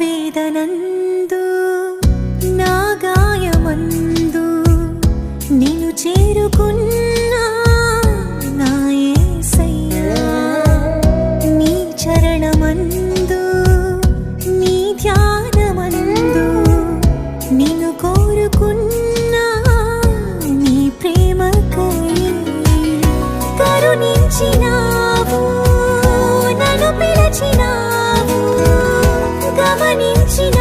వేదనందు నా గాయమందు నిన్ను చేరుకున్నా నా యేసయ్యా నీ చరణమందు నీ ధ్యానమందు నిన్ను కోరుకున్నా నీ ప్రేమకై కరుణించినావు నన్ను పిలిచినావు గమనించిన